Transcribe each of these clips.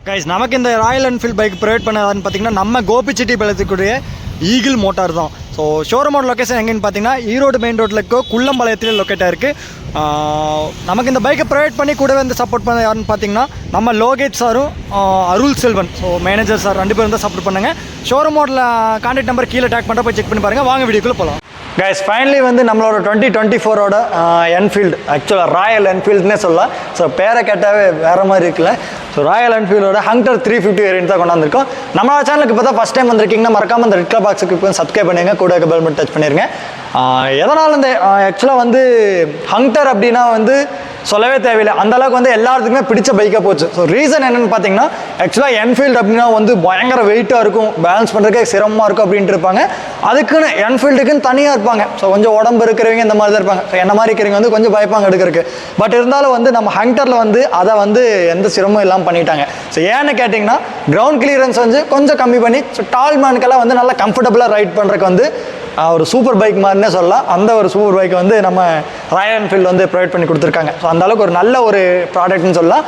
Guys நமக்கு இந்த Royal Enfield bike provide பண்ணதான்னு பார்த்தீங்கன்னா நம்ம கோபிச்செட்டிப்பாளையத்துக்குரிய ஈகிள் மோட்டார் தான். ஸோ ஷோரூமோட லொக்கேஷன் எங்கேன்னு பார்த்தீங்கன்னா ஈரோடு மெயின் ரோட்டில் இருக்கோ குள்ளம்பாளையத்தில் லொக்கேட் ஆயிருக்கு. நமக்கு இந்த பைக்கை ப்ரொவைட் பண்ணி கூடவே வந்து சப்போர்ட் பண்ண யாருன்னு பார்த்தீங்கன்னா நம்ம லோகேட் சாரும் அருள் செல்வன், ஸோ மேனேஜர் சார் 2 பேரும் தான் சப்போர்ட் பண்ணுங்க. ஷோரூமோட கான்டாக்ட் நம்பர் கீழே டேக் பண்ணுற போய் செக் பண்ணி பாருங்கள். வாங்க வீடியோக்குள்ளே போகலாம். கைஸ் ஃபைனலி வந்து நம்மளோட 2024ஓட என்ஃபீல்டு, ஆக்சுவலாக ராயல் என்ஃபீல்டுனே சொல்லலாம். ஸோ பேரை கேட்டாவே வேறு மாதிரி இருக்குல்ல. ஸோ ராயல் என்ஃபீல்டோட ஹண்டர் 350 வேரியன்ட் தான் கொண்டாந்துருக்கோம். நம்ம சேனலுக்கு இப்போ தான் ஃபஸ்ட் டைம் வந்திருக்கீங்கன்னா மறக்காமல் அந்த ரெட் கலர் பாக்ஸுக்கு சப்ஸ்கிரைப் பண்ணுங்க, கூட பெல் பட்டன் டச் பண்ணிடுங்க. எதனால் இந்த ஆக்சுவலாக வந்து ஹண்டர் அப்படின்னா வந்து சொல்லவே தேவையில்லை, அந்தளவுக்கு வந்து எல்லாத்துக்குமே பிடிச்ச பைக்காக போச்சு. ஸோ ரீசன் என்னென்னு பார்த்தீங்கன்னா ஆக்சுவலாக என்ஃபீல்டு அப்படின்னா வந்து பயங்கர வெயிட்டாக இருக்கும், பேலன்ஸ் பண்ணுறதுக்கே சிரமமாக இருக்கும் அப்படின்ட்டு இருப்பாங்க. அதுக்குன்னு என்ஃபீல்டுக்குன்னு தனியாக இருப்பாங்க. ஸோ கொஞ்சம் உடம்பு இருக்கிறவங்க இந்த மாதிரி தான் இருப்பாங்க. ஸோ என்ன மாதிரி இருக்கிறவங்க வந்து கொஞ்சம் பயப்பாங்க எடுக்கிறதுக்கு. பட் இருந்தாலும் வந்து நம்ம ஹண்டரில் வந்து அதை வந்து எந்த சிரமம் இல்லாமல் பண்ணிட்டாங்க. ஸோ ஏன்னு கேட்டிங்கன்னா கிரவுண்ட் கிளியரன்ஸ் வந்து கொஞ்சம் கம்மி பண்ணி ஸோ டால் மேனுக்கெல்லாம் வந்து நல்லா கம்ஃபர்டபுளாக ரைட் பண்ணுறதுக்கு வந்து ஒரு சூப்பர் பைக் மாதிரினே சொல்லலாம். அந்த ஒரு சூப்பர் பைக் வந்து நம்ம ராயல் என்ஃபீல்டு வந்து ப்ரொவைட் பண்ணி கொடுத்துருக்காங்க. ஸோ அந்தளவுக்கு ஒரு நல்ல ஒரு ப்ராடக்ட்னு சொல்லலாம்.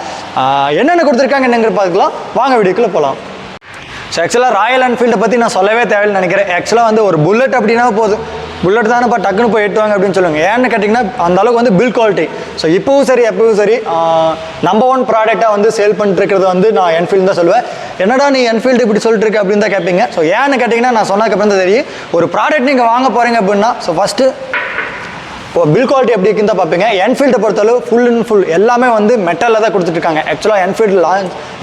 என்னென்ன கொடுத்துருக்காங்க என்னங்கிற பார்த்துக்கலாம், வாங்க வீடியோக்குள்ளே போகலாம். ஸோ ஆக்சுவலாக ராயல் என்ஃபீல்டை பற்றி நான் சொல்லவே தேவையில்லைன்னு நினைக்கிறேன். ஆக்சுவலாக வந்து ஒரு புல்லட் அப்படின்னா போதும், புல்லட் தானே இப்போ டக்குன்னு போய் எட்டுவாங்க அப்படின்னு சொல்லுவாங்க. ஏன்னு கேட்டிங்கன்னா அந்தளவுக்கு வந்து பில் குவாலிட்டி. ஸோ இப்போவும் சரி எப்பவும் சரி நம்பர் 1 ப்ராடக்டாக வந்து சேல் பண்ணிட்டுருக்கிறது வந்து நான் என்ஃபீல்டு தான் சொல்லுவேன். என்னடா நீ என்ஃபீல்டு இப்படி சொல்லிட்டு இருக்க அப்படின்னு தான் கேட்பீங்க. ஸோ ஏன்னு கேட்டிங்கன்னா நான் சொன்னதுக்கப்புறம் தான் தெரியும், ஒரு ப்ராடக்ட் நீங்கள் வாங்க போகிறீங்க அப்படின்னா ஸோ ஃபஸ்ட்டு பில் குவாலிட்டி எப்படி இருக்குன்னு தான் பார்ப்பீங்க. என்ஃபீல்டை பொறுத்தளவு ஃபுல் அண்ட் ஃபுல் எல்லாமே வந்து மெட்டலில் தான் கொடுத்துட்ருக்காங்க. ஆக்சுவலாக என்ஃபீல்டு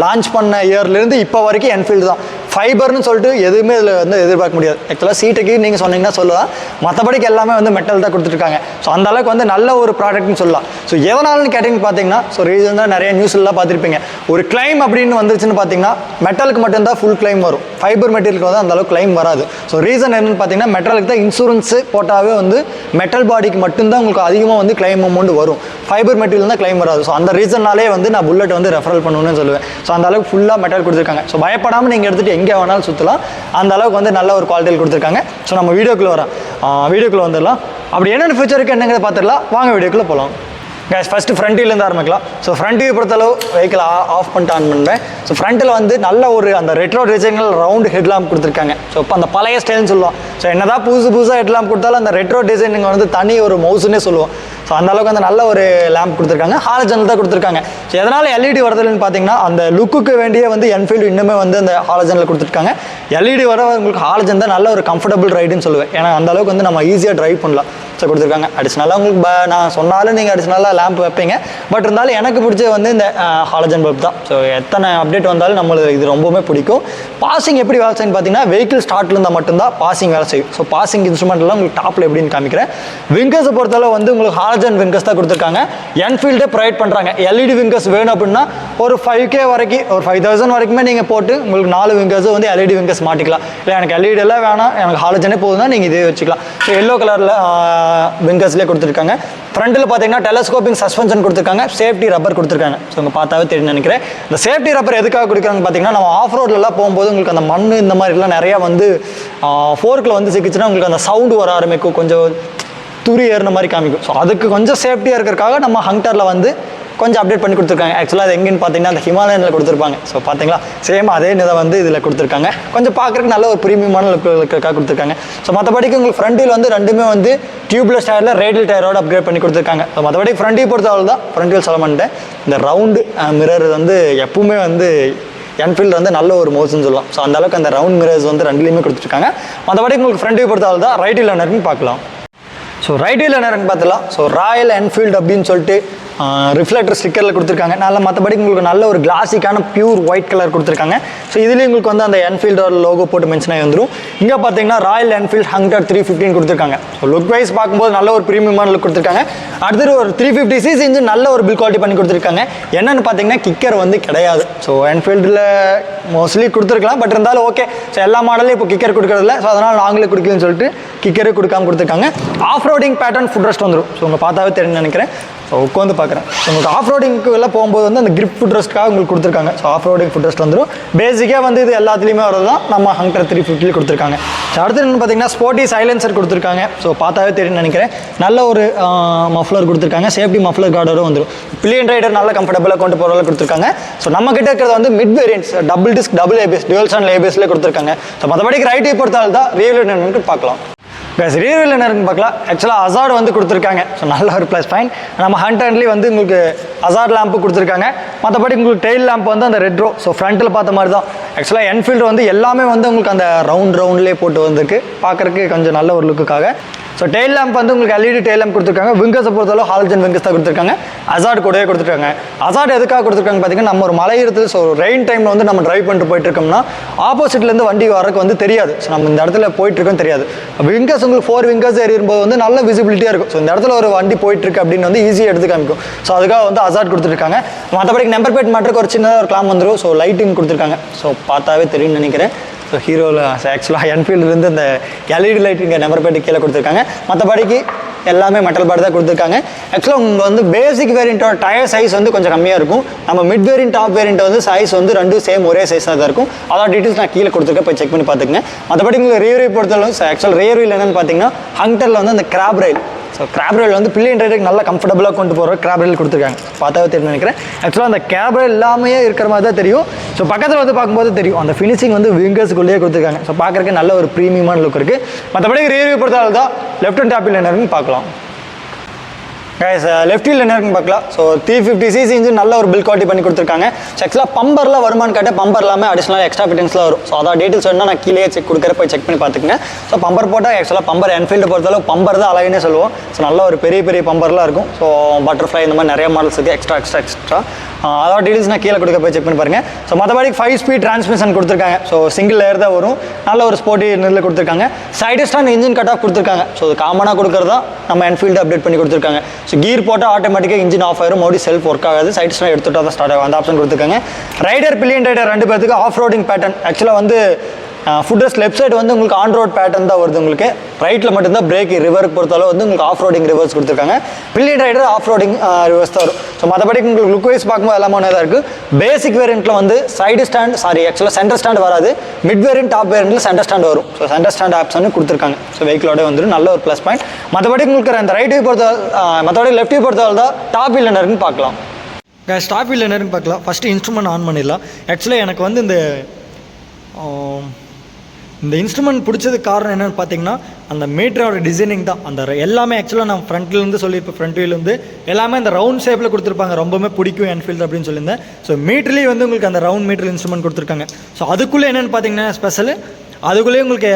லான்ச் பண்ண இயர்லேருந்து இப்போ வரைக்கும் என்ஃபீல்டு தான். ஃபைபர்னு சொல்லிட்டு எதுவுமே இதில் வந்து எதிர்பார்க்க முடியாது. ஆக்சுவலாக சீட்டுக்கு நீங்கள் சொன்னீங்கன்னா சொல்லலாம், மற்றபடிக்கு எல்லாமே வந்து மெட்டல் தான் கொடுத்துட்ருக்காங்க. ஸோ அந்தளவுக்கு வந்து நல்ல ஒரு ப்ராடக்ட்னு சொல்லலாம். ஸோ எதனாலன்னு கேட்டிங்கன்னு பார்த்தீங்கன்னா ஸோ ரீசன் தான் நிறைய நியூஸ்லாம் பார்த்துருப்பீங்க. ஒரு கிளைம் அப்படின்னு வந்துருச்சுன்னு பார்த்தீங்கன்னா மெட்டலுக்கு மட்டும்தான் ஃபுல் கிளைம் வரும், ஃபைபர் மெட்டீரியலுக்கு வந்து அந்தளவுக்கு கிளைம் வராது. ஸோ ரீசன் என்னென்னு பார்த்தீங்கன்னா மெட்டலுக்கு தான் இன்சூரன்ஸு போட்டாவே வந்து மெட்டல் பாடிக்கு மட்டும்தான் உங்களுக்கு அதிகமாக வந்து கிளைம் அமௌண்ட் வரும், ஃபைபர் மெட்டீரியல் தான் கிளைம் வராது. ஸோ அந்த ரீசன்னாலே வந்து நான் புல்லட் வந்து ரெஃபரல் பண்ணணும்னு சொல்லுவேன். ஸோ அந்த அளவுக்கு ஃபுல்லாக மெட்டல் கொடுத்துருக்காங்க. ஸோ பயப்படாமல் நீங்கள் எடுத்துகிட்டு எங்கே வேணாலும் சுற்றலாம், அந்த அளவுக்கு வந்து நல்ல ஒரு குவாலிட்டியில் கொடுத்துருக்காங்க. ஸோ நம்ம வீடியோக்குள்ளே வரோம், வீடியோக்குள்ளே வந்துடலாம். அப்படி என்னென்ன ஃபியூச்சர் இருக்குது என்னங்கிறத பார்த்துடலாம், வாங்க வீடியோக்குள்ளே போகலாம். கேஸ் ஃபஸ்ட்டு ஃப்ரண்ட்டிலேருந்து ஆரம்பிக்கலாம். ஸோ ஃப்ரண்ட் வியூ பொறுத்தளவு வெஹிக்கிள் ஆஃப் பண்ணிட்டு ஆன் பண்ணுறேன். ஸோ ஃப்ரண்ட்டில் வந்து நல்ல ஒரு அந்த ரெட்ரோ டிசைனில் ரவுண்டு ஹெட் லேம்ப் கொடுத்துருக்காங்க. ஸோ இப்போ அந்த பழைய ஸ்டைல்னு சொல்லுவோம். ஸோ என்னதான் புதுசாக ஹெட் லேம்ப் கொடுத்தாலும் அந்த ரெட்ரோ டிசைனிங் வந்து தனி ஒரு மவுஸ்ன்னே சொல்லுவோம். ஸோ அந்தளவுக்கு வந்து நல்ல ஒரு லேம்ப் கொடுத்துருக்காங்க, ஹாலஜனில் தான் கொடுத்துருக்காங்க. ஸோ எதனால் எல்இடி வரதுன்னு பார்த்தீங்கன்னா அந்த லுக்குக்கு வேண்டிய வந்து என்ஃபீல்டு இன்னுமே வந்து அந்த ஹாலஜனில் கொடுத்துருக்காங்க. எல்இடி வர உங்களுக்கு ஹாலஜன் தான் நல்ல ஒரு கம்ஃபர்டபுள் ரைடுன்னு சொல்லுவேன். ஏன்னா அந்தளவுக்கு வந்து நம்ம ஈஸியாக ட்ரைவ் பண்ணலாம். ஸோ கொடுத்துருக்காங்க. அடிஷ்னலாக உங்களுக்கு நான் சொன்னாலும் நீங்கள் அடிஷ்னலாக லேம்ப் வைப்பீங்க. பட் இருந்தாலும் எனக்கு பிடிச்சது வந்து இந்த ஹாலஜன் பல்ப் தான். ஸோ எத்தனை அப்டேட் வந்தாலும் நம்மளுக்கு இது ரொம்பவுமே பிடிக்கும். பாசிங் எப்படி வேலை செய்யுன்னு பார்த்தீங்கன்னா வெஹிக்கிள் ஸ்டார்ட்ல இருந்தால் மட்டும்தான் பாசிங் வேலை செய்யும். ஸோ பாசிங் இன்ஸ்ட்ருமெண்ட்லாம் உங்களுக்கு டாப்பில் எப்படின்னு காமிக்கிறேன். விங்கர்ஸை பொறுத்தளவு வந்து உங்களுக்கு ஹாலஜன் விங்கர்ஸ் தான் கொடுத்துருக்காங்க. என்ஃபீல்டே ப்ரொவைட் பண்ணுறாங்க. எல்இடி விங்கர்ஸ் வேணும் அப்படின்னா ஒரு 5K வரைக்கும், ஒரு 5000 வரைக்குமே நீங்கள் போட்டு உங்களுக்கு 4 விங்கர்ஸும் வந்து எல்இடி விங்கர்ஸ் மாட்டிக்கலாம். இல்லை எனக்கு எல்இடி எல்லாம் வேணாம், எனக்கு ஹாலஜனே போதுன்னா நீங்கள் இதே வச்சுக்கலாம். ஸோ எல்லோ கலரில் விங்கர்ஸ்லேயே கொடுத்துருக்காங்க. ஃப்ரண்ட்டில் பார்த்தீங்கன்னா டெலஸ்கோப்பிங் சஸ்பென்ஷன் கொடுத்துருக்காங்க, சேஃப்டி ரப்பர் கொடுத்துருக்காங்க. ஸோ உங்கள் பார்த்தாவே தெரியும் நினைக்கிறேன். இந்த சேஃப்டி ரப்பர் எதுக்காக கொடுக்குறாங்கன்னு பார்த்தீங்கன்னா நம்ம ஆஃப் ரோட்லலாம் போகும்போது உங்களுக்கு அந்த மண் இந்த மாதிரிலாம் நிறையா வந்து ஃபோர்க்கில் வந்து சிக்கிச்சுன்னா உங்களுக்கு அந்த சவுண்டு வர ஆரம்பிக்கும், கொஞ்சம் துரி ஏறின மாதிரி காமிக்கும். ஸோ அதுக்கு கொஞ்சம் சேஃப்டியாக இருக்கிறதுக்காக நம்ம ஹண்டரில் வந்து கொஞ்சம் அப்டேட் பண்ணி கொடுத்துருக்காங்க. ஆக்சுவலாக அது எங்கேன்னு பார்த்தீங்கன்னா அந்த ஹிமாலயனில் கொடுத்துருப்பாங்க. ஸோ பார்த்தீங்களா சேம் அதே இதை வந்து இதில் கொடுத்துருக்காங்க. கொஞ்சம் பார்க்குறதுக்கு நல்ல ஒரு ப்ரீமியமான லுக்காக கொடுத்துருக்காங்க. ஸோ மற்றபடிக்கு உங்களுக்கு ஃப்ரண்டில் வந்து ரெண்டுமே வந்து டியூப்லெஸ் டயரில் ரேடியல் டயரோட அப்கிரேட் பண்ணி கொடுத்துருக்காங்க. ஸோ மற்றபடி ஃப்ரண்ட் வியூ பொறுத்தவரை தான் ஃப்ரண்ட் வியூ சொல்ல மாட்டேன். இந்த ரவுண்டு மிரர் வந்து எப்பவுமே வந்து என்ஃபீல்டு வந்து நல்ல ஒரு மோஸ்ன்னு சொல்லலாம். ஸோ அந்தளவுக்கு அந்த ரவுண்ட் மிரர்ஸ் வந்து ரெண்டுலேயுமே கொடுத்துருக்காங்க. மற்றபடி உங்களுக்கு ஃப்ரண்ட் வியூ பொறுத்தவரை தான். ரைட் வீல் என்னன்னு பார்க்கலாம். ஸோ ரைட் வீல் என்னன்னு பார்த்துலாம். ஸோ ராயல் என்ஃபீல்டு அப்படின்னு சொல்லிட்டு ரிஃப்ளெக்டர் ஸ்டிக்கரில் கொடுத்துருக்காங்க. நல்ல மற்றபடி உங்களுக்கு நல்ல ஒரு கிளாசிக்கான பியூர் ஒயிட் கலர் கொடுத்துருக்காங்க. ஸோ இதுலேயும் உங்களுக்கு வந்து அந்த என்ஃபீல்டோட லோகோ போட்டு மென்ஷன் ஆகி வந்துடும். இங்கே பார்த்தீங்கன்னா ராயல் என்ஃபீல்டு ஹண்டர் 315 கொடுத்துருக்காங்க. ஸோ லுக் வைஸ் பார்க்கும்போது நல்ல ஒரு ப்ரீமியமான லுக் கொடுத்துருக்காங்க. அடுத்தது ஒரு 350cc இன்ஜின் நல்ல ஒரு பில் குவாலிட்டி பண்ணி கொடுத்துருக்காங்க. என்னென்னு பார்த்தீங்கன்னா கிக்கர் வந்து கிடையாது. ஸோ என்ஃபீல்டில் மோஸ்ட்லி கொடுத்துருக்கலாம், பட் இருந்தாலும் ஓகே. ஸோ எல்லா மாடலையும் இப்போ கிக்கர் கொடுக்குறதில்ல. ஸோ அதனால் நாங்களே கொடுக்கலன்னு சொல்லிட்டு கிக்கரே கொடுக்காம கொடுத்துருக்காங்க. Of roading pattern food rest வந்துடும். ஸோ உங்கள் பார்த்தாவே தெரியும் நினைக்கிறேன். ஸோ உட்காந்து பார்க்குறேன். ஸோ உங்களுக்கு ஆஃப் ரோடிங்க்கு எல்லாம் போகும்போது வந்து அந்த கிரிப் ஃபுட் ரெஸ்ட்காக உங்களுக்கு கொடுத்துருக்காங்க. So of roading food rest வந்துடும். பேசிக்காக வந்து இது எல்லாத்துலேயுமே வரது தான் நம்ம ஹண்டர் 350 கொடுத்துருக்காங்க. ஸோ அடுத்து என்ன பார்த்தீங்கன்னா ஸ்போர்ட்டி சைலன்சர் கொடுத்துருக்காங்க. ஸோ பார்த்தாவே தெரியும்னு நினைக்கிறேன். நல்ல ஒரு மஃப்ளர் கொடுத்துருக்காங்க. சேஃப்டி மஃப்ளர் கார்டோட வந்துடும். பில்லியன் ரைடர் நல்ல கம்ஃபர்டபுளாக கொண்டு போகிற அளவுக்கு கொடுத்துருக்காங்க. ஸோ நம்ம கிட்ட இருக்கிறது வந்து mid variants double disc double ABS dual channel ஏபிஎஸ்லேயே கொடுத்துருக்காங்க. ஸோ மற்றபடிக்கு ரைட்டை பொறுத்தால் தான் ரியல் என்னன்னு பார்க்கலாம். ரியல் என்னன்னு பார்க்கலாம். ஆக்சுவலாக அசார்ட் வந்து கொடுத்துருக்காங்க. ஸோ நல்ல ஒரு ப்ளஸ் பாயிண்ட். நம்ம ஹண்டர்லேயே வந்து உங்களுக்கு அசார்ட் லேம்பு கொடுத்துருக்காங்க. மற்றபடி உங்களுக்கு டெயில் லேம்ப் வந்து அந்த ரெட் ரோ. ஸோ ஃப்ரண்ட்டில் பார்த்த மாதிரி தான். ஆக்சுவலாக என்ஃபீல்டு வந்து எல்லாமே வந்து உங்களுக்கு அந்த ரவுண்ட்லேயே போட்டு வந்திருக்கு. பார்க்குறதுக்கு கொஞ்சம் நல்ல ஒரு லுக்குக்காக. ஸோ டெயில் லேம்ப் வந்து உங்களுக்கு எல்இடி டெயில் லேம்ப் கொடுத்துருக்காங்க. விங்கர்ஸை பொறுத்தளவு ஹாலஜன் விங்கர்ஸ் தான் கொடுத்துருக்காங்க. அசார்ட் கூடவே கொடுத்துருக்காங்க. அசார்ட் எதுக்காக கொடுத்துருக்காங்க பார்த்தீங்கன்னா நம்ம ஒரு மலை இருக்குது. ஸோ ரெயின் டைமில் வந்து நம்ம ட்ரைவ் பண்ணிட்டு போயிட்டு இருக்கோம்னா ஆப்போசிட்லேருந்து வண்டி வரக்கு வந்து தெரியாது. ஸோ நம்ம இந்த இடத்துல போயிட்டு இருக்கோம் தெரியாது. விங்கர்ஸ் உங்களுக்கு 4 விங்கர்ஸ் ஏறியும்போது வந்து நல்ல விசிபிலிட்டியாக இருக்கும். ஸோ இந்த இடத்துல ஒரு வண்டி போயிட்டு இருக்கு அப்படின்னு வந்து ஈஸியாக எடுத்து காமிக்கும். ஸோ அதுக்காக வந்து அசார்ட் கொடுத்துருக்காங்க. மற்றபடி நம்பர் பிளேட் மாட்டுக்கு ஒரு சின்னதாக ஒரு கிளாம் வந்துடும். ஸோ லைட்டிங் கொடுத்துருக்காங்க. ஸோ பார்த்தாவே தெரியும்னு நினைக்கிறேன். ஸோ ஹீரோவில் ஆக்சுவலாக என்ஃபீல்டுலேருந்து இந்த எல்இடி லைட் இங்கே நம்பர் பிளேட்டு கீழே கொடுத்துருக்காங்க. மற்றபடிக்கு எல்லாமே மெட்டல் பாடி தான் கொடுத்துருக்காங்க. ஆக்சுவலாக உங்களுக்கு வந்து பேசிக் வேரியண்ட்டோட டயர் சைஸ் வந்து கொஞ்சம் கம்மியாக இருக்கும். நம்ம மிட் வேரியன்ட் டாப் வேரியண்ட் வந்து சைஸ் வந்து ரெண்டும் சேம் ஒரே சைஸாக தான் இருக்கும். அதோட டீட்டெயில்ஸ் நான் கீழே கொடுத்துருக்கேன். போய் செக் பண்ணி பார்த்துக்கங்க. மற்றபடி உங்களுக்கு ரியர் வியூ பொறுத்தளவு ஆக்சுவல் ரியர் வியூவில் என்னென்னு பார்த்தீங்கன்னா ஹண்டரில் வந்து அந்த கிராப் ரயில். ஸோ கிராப் ரயில் வந்து பில்லியன் ரைடுக்கு நல்லா கம்ஃபர்டபுளாக கொண்டு போகிற கிராப் ரயில் கொடுத்துருக்காங்க. பார்த்தாவே தெரியும் நினைக்கிறேன். ஆக்சுவலாக அந்த கிராப் ரயில் எல்லாமே இருக்கிற மாதிரி தான் தெரியும். ஸோ பக்கத்தில் வந்து பார்க்கும்போது தெரியும் அந்த ஃபினிஷிங் வந்து விங்கர்ஸுக்குள்ளேயே கொடுத்துருக்காங்க. ஸோ பார்க்குறதுக்கு நல்ல ஒரு ப்ரீமியமான லுக் இருக்குது. மற்றபடி ரியர் வியூ பொறுத்தளவு தான் லெஃப்ட் அண்ட் டாப்பில் என்ன இருக்குன்னு பார்க்கலாம். கைஸ் லெஃப்ட் வீல் என்ன இருக்குன்னு பார்க்கலாம். ஸோ 350cc இன்ஜின் நல்ல ஒரு பில் குவாலிட்டி பண்ணி கொடுத்துருக்காங்க. ஸோ ஆக்சுவலாக பம்பர்லாம் வருமானு கேட்டால் பம்பர் எல்லாமே அடிஷனலாக எக்ஸ்ட்ரா ஃபிட்டிங்ஸ்லாம் வரும். ஸோ அதான் டீட்டெயில்ஸ் வேணும்னா நான் கீழே செக் கொடுக்குற போய் செக் பண்ணி பார்த்துக்கங்க. ஸோ பம்பர் போட்டால் ஆக்சுவலாக பம்பர் என்ஃபீல்டு பொறுத்தளவு பம்பர் தான் அழகுன்னே சொல்லுவோம். ஸோ நல்ல ஒரு பெரிய பெரிய பம்பர்லாம் இருக்கும். ஸோ பட்டர்ஃப்ளை இந்த மாதிரி நிறைய மாடல்ஸ் இருக்குது. எக்ஸ்ட்ரா அதோட டீட்டெயில்ஸ் நான் கீழே கொடுக்க போய் செக் பண்ணி பாருங்கள். ஸோ மற்றபடி 5 ஸ்பீட் டிரான்ஸ்மிஷன் கொடுத்துருக்காங்க. ஸோ சிங்கிள் லேயர் தான் வரும். நல்ல ஒரு ஸ்போர்ட்டி நெல்லில் கொடுத்துருக்காங்க. Side stand engine cut off கொடுத்துருக்காங்க. ஸோ அது காமனாக கொடுக்குறது தான் நம்ம என்ஃபீல்டு அப்டேட் பண்ணி கொடுத்துருக்காங்க. ஸோ கீர் போட்டால் ஆட்டோமேட்டிக்காக இன்ஜின் ஆஃப் ஆயிரும். மறுபடியும் செல்ஃப் ஒர்க் ஆகாது. சைடு ஸ்டாண்ட் எடுத்துகிட்டு தான் ஸ்டார்ட் ஆகும். அந்த ஆப்ஷன் கொடுத்துருக்காங்க. ரைடர் பில்லியன் ரைடர் 2 பேருக்கு ஆஃப் ரோடிங் பேட்டர்ன். ஆக்சுவலாக வந்து ஃபுட்ரஸ் லெஃப்ட் சைடு வந்து உங்களுக்கு ஆன் ரோட் பேட்டர்ன் தான் வருது. உங்களுக்கு ரைட்டில் மட்டும்தான் பிரேக் ரிவருக்கு பொறுத்தளவு வந்து உங்களுக்கு ஆஃப் ரோடிங் ரிவர்ஸ் கொடுத்துருக்காங்க. Pillion rider off roading rivers தான் வரும். ஸோ மற்றபடி உங்களுக்கு லுக் வைஸ் பார்க்கும்போது எல்லாமே ஒன்றே தான் இருக்குது. பேசிக் வேரியண்ட்டில் வந்து சைடு ஸ்டாண்ட் ஆக்சுவலாக சென்டர் ஸ்டாண்ட் வராது. மிட் வேரியன்ட் டாப் வேரியண்ட்டில் சென்டர் ஸ்டாண்ட் வரும். ஸோ சென்டர் ஸ்டாண்ட் ஆப்ஷன் கொடுத்துருக்காங்க. ஸோ வெஹிக்கிளோட வந்துடும். நல்ல ஒரு ப்ளஸ் பாயிண்ட். மற்றபடி உங்களுக்கு அந்த ரைட் வியூ பொறுத்த மற்றபடி லெஃப்ட் வியூ பொறுத்தவரை தான் டாப் வீல் என்ன இருக்குன்னு பார்க்கலாம். டாப் வீல் என்ன இருக்குன்னு பார்க்கலாம். ஃபஸ்ட்டு இன்ஸ்ட்ருமெண்ட் ஆன் பண்ணிடலாம். ஆக்சுவலாக எனக்கு வந்து இந்த இன்ஸ்ட்ருமெண்ட் பிடிச்சதுக்கு காரணம் என்னென்னு பார்த்தீங்கன்னா அந்த மீட்டரோட டிசைனிங் தான். அந்த எல்லாமே ஆக்சுவலாக நான் ஃப்ரண்ட்லேருந்து சொல்லியிருப்பேன். ஃப்ரண்ட் வீலேருந்து எல்லாமே அந்த ரவுண்ட் ஷேப்பில் கொடுத்துருப்பாங்க. ரொம்பவே பிடிக்கும் என்ஃபீல்டு அப்படின்னு சொல்லியிருந்தேன். ஸோ மீட்டர்லேயே வந்து உங்களுக்கு அந்த ரவுண்ட் மீட்டர் இன்ஸ்ட்ருமெண்ட் கொடுத்துருக்காங்க. ஸோ அதுக்குள்ளே என்னென்னு பார்த்தீங்கன்னா ஸ்பெஷலு அதுக்குள்ளேயே உங்களுக்கு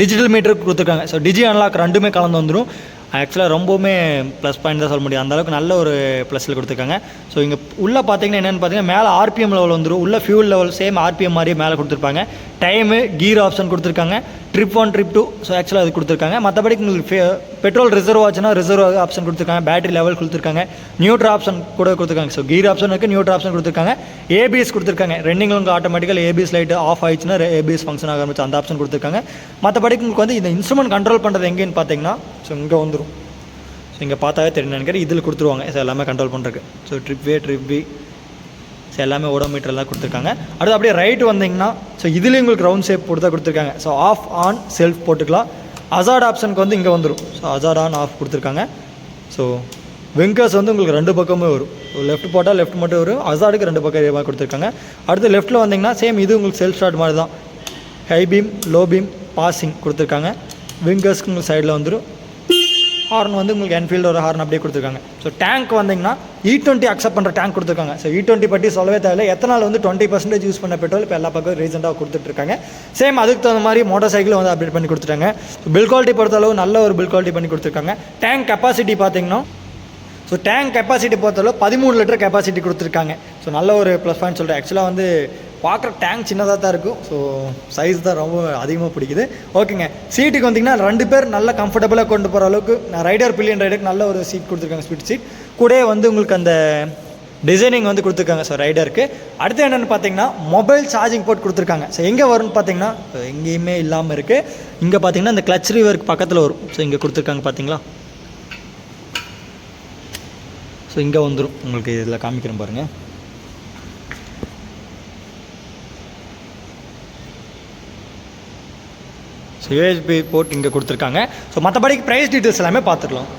டிஜிட்டல் மீட்டர் கொடுத்துருக்காங்க. ஸோ டிஜி அன்லாக் ரெண்டுமே கலந்து வந்துடும். ஆக்சுவலாக ரொம்பவுமே ப்ளஸ் பாயிண்ட் தான் சொல்ல முடியும். அந்தளவுக்கு நல்ல ஒரு ப்ளஸில் கொடுத்துருக்காங்க. ஸோ இங்கே உள்ளே பார்த்தீங்கன்னா என்னென்னு பார்த்தீங்கன்னா மேலே ஆர்பிஎம் லெவல் வந்துடும். உள்ள ஃபியூல் லெவல் சேம் ஆர்பிஎம் மாதிரியே மேலே கொடுத்துருப்பாங்க. டைமு கீர் ஆப்ஷன் கொடுத்துருக்காங்க. ட்ரிப் 1 ட்ரிப் 2 ஸோ ஆக்சுவலாக அது கொடுத்துருக்காங்க. மற்றபடி உங்களுக்கு பெட்ரோல் ரிசர்வ் ஆச்சுன்னா ரிசர்வ் ஆப்ஷன் கொடுத்துருக்காங்க. பேட்டரி லெவல் கொடுத்துருக்காங்க. நியூட்ரல் ஆப்ஷன் கூட கொடுத்துருக்காங்க. ஸோ கீர் ஆப்ஷன் இருக்குது. நியூட்ரல் ஆப்ஷன் கொடுத்துருக்காங்க. ஏபிஎஸ் கொடுத்துருக்காங்க. ரன்னிங்கில் உங்களுக்கு ஆட்டோமேட்டிக்கல் ஏபிஎஸ் லைட் ஆஃப் ஆயிடுச்சுன்னா ஏபிஎஸ் ஃபங்க்ஷன் ஆக ஆரம்பிச்சு அந்த ஆப்ஷன் கொடுத்துருக்காங்க. மற்றபடி உங்களுக்கு வந்து இந்த இன்ஸ்ட்ருமெண்ட் கண்ட்ரோல் பண்ணுறது எங்கேன்னு பார்த்தீங்கன்னா ஸோ இங்கே வந்துடும். ஸோ இங்கே பார்த்தாவே தெரியும் நினைக்கிறேன். இதில் கொடுத்துருவாங்க. ஸோ எல்லாமே கண்ட்ரோல் பண்ணுறதுக்கு. ஸோ ட்ரிப் பி ஸோ எல்லாமே ஓடோமீட்டர்லாம் கொடுத்துருக்காங்க. அடுத்து அப்படியே ரைட்டு வந்தீங்கன்னா ஸோ இதுலேயும் உங்களுக்கு ரவுண்ட் ஷேப் போட்டு தான் கொடுத்துருக்காங்க. ஸோ ஆஃப் ஆன் செல்ஃப் போட்டுக்கலாம். அசார்ட் ஆப்ஷனுக்கு வந்து இங்கே வந்துடும். ஸோ அசார்ட் ஆன் ஆஃப் கொடுத்துருக்காங்க. ஸோ விங்கர்ஸ் வந்து உங்களுக்கு 2 பக்கமே வரும். ஸோ லெஃப்ட் போட்டால் லெஃப்ட் மட்டும் வரும். அசார்டுக்கு 2 பக்கம் இதே மாதிரி கொடுத்துருக்காங்க. அடுத்து லெஃப்ட்டில் வந்தீங்கன்னா சேம் இது உங்களுக்கு செல்ஃப் ஸ்டார்ட் மாதிரி தான். High beam low beam passing கொடுத்துருக்காங்க. விங்கர்ஸ்க்கு உங்களுக்கு சைடில் வந்துடும். ஹார்ன் வந்து உங்களுக்கு என்ஃபீல்டோட ஹார்ன் அப்படியே கொடுத்துருக்காங்க. ஸோ டேங்க் வந்தீங்கன்னா E20 அக்செப்ட் பண்ணுற டேங்க் கொடுத்துருக்காங்க. ஸோ E20 பற்றி சொல்லவே தேவையில்லை. எத்தனால் வந்து 20% யூஸ் பண்ண பெட்ரோல் இப்போ எல்லா பக்கம் ரீசெண்டாக கொடுத்துட்ருக்காங்க. சேம் அதுக்கு தகுந்த மாதிரி மோட்டார் சைக்கிள் வந்து அப்டேட் பண்ணி கொடுத்துட்டாங்க. ஸோ பில் குவாலிட்டி பொறுத்தளவு நல்ல ஒரு பில் குவாலிட்டி பண்ணி கொடுத்துருக்காங்க. டேங்க் கெப்பாசிட்டி பார்த்தீங்கன்னா ஸோ டேங்க் கெப்பாசிட்டி பொறுத்தளவு 13 லிட்டர் கெப்பாசிட்டி கொடுத்துருக்காங்க. ஸோ நல்ல ஒரு ப்ளஸ் பாயிண்ட் சொல்கிறேன். ஆக்சுவலாக வந்து பார்க்குற டேங்க் சின்னதாக தான் இருக்கும். ஸோ சைஸ் தான் ரொம்ப அதிகமாக பிடிக்குது. ஓகேங்க. சீட்டுக்கு வந்திங்கன்னா 2 பேர் நல்ல கம்ஃபர்டபுளாக கொண்டு போகிற அளவுக்கு ரைடர் பில்லியன் ரைடருக்கு நல்ல ஒரு சீட் கொடுத்துருக்காங்க. ஸ்பீட் சீட் கூட வந்து உங்களுக்கு அந்த டிசைனிங் வந்து கொடுத்துருக்காங்க. ஸோ ரைடருக்கு அடுத்து என்னென்னு பார்த்தீங்கன்னா மொபைல் சார்ஜிங் போர்ட் கொடுத்துருக்காங்க. ஸோ எங்கே வரும்னு பார்த்தீங்கன்னா எங்கேயுமே இல்லாமல் இருக்குது. இங்கே பார்த்தீங்கன்னா இந்த கிளச் ரிவருக்கு பக்கத்தில் வரும். ஸோ இங்கே கொடுத்துருக்காங்க பார்த்தீங்களா. ஸோ இங்கே வந்துடும் உங்களுக்கு இதில் காமிக்கிறேன் பாருங்கள். ஸோ யூஎஸ்பி போர்ட் இங்கே கொடுத்துருக்காங்க. ஸோ மற்றபடிக்கு ப்ரைஸ் டீட்டெயில்ஸ் எல்லாமே பார்த்துக்கலாம்.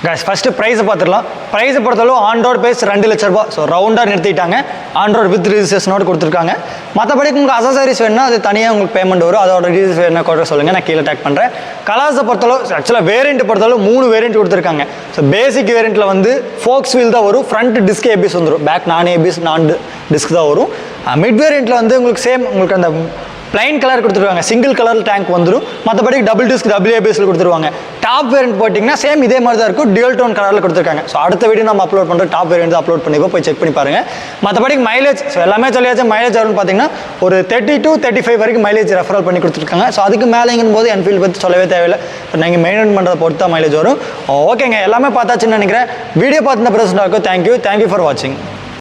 கைஸ் ஃபஸ்ட்டு ப்ரைஸை பார்த்துடலாம். ப்ரைஸை பொறுத்தளவு ஆன் ரோட் ப்ரைஸ் 2 லட்ச ரூபா. ஸோ ரவுண்டாக நிறுத்திட்டாங்க. ஆன் ரோட் வித் ரிஜிஸ்ட்ரேஷனோடு கொடுத்துருக்காங்க. மற்றபடிக்கு உங்களுக்கு அசசரிஸ் வேணுன்னா அது தனியாக உங்களுக்கு பேமெண்ட் வரும். அதோட டீட்டெயில்ஸ் வேணா கூட சொல்லுங்கள், நான் கீழே டேக் பண்ணுறேன். கலர்ஸை பொறுத்தளவு ஆக்சுவலாக வேரியண்ட் பொறுத்தளவு 3 வேரியண்ட் கொடுத்துருக்காங்க. ஸோ பேசிக் வேரியண்ட்டில் வந்து ஃபோக்ஸ் வீல் தான் வரும். ஃப்ரண்ட் டிஸ்க் ஏபிஎஸ் வந்துடும். பேக் நான் ஏபிஎஸ் நான் டிஸ்க் தான் வரும். மிட் வேரியண்ட்டில் வந்து உங்களுக்கு சேம் உங்களுக்கு அந்த பிளைன் கலர் கொடுத்துருவாங்க. சிங்கிள் கலர் டேங்க் வந்துடும். மற்றபடி டபுள் டிஸ்க் டபுள் ஏபிஎஸ்ல கொடுத்துருவாங்க. டாப் வேரியண்ட் போட்டிங்கன்னா சேம் இதே மாதிரி தான் இருக்கும். டியூல் டோன் கலரில் கொடுத்துருக்காங்க. ஸோ அடுத்த வீடியோ நம்ம அப்லோட் பண்ணுற டாப் வேரியண்ட் அப்லோட் பண்ணிப்போம், போய் செக் பண்ணி பாருங்கள். மற்றபடி மைலேஜ் ஸோ எல்லாமே சொல்லியாச்சு. மைலேஜ் வரும்னு பார்த்தீங்கன்னா ஒரு 30 to 35 வரைக்கும் மைலேஜ் ரெஃபரல் பண்ணி கொடுத்துருக்காங்க. ஸோ அதுக்கு மேலேங்கும் போது என்ஃபீல்டு பற்றி சொல்லவே தேவையில்லை. நீங்கள் மெயின்டைன் பண்ணுறதை பொறுத்து தான் மைலேஜ் வரும். ஓகேங்க, எல்லாமே பார்த்தாச்சுன்னு நினைக்கிறேன். வீடியோ பார்த்துருந்த பிரச்சனை தேங்க்யூ ஃபார் வாட்சிங்.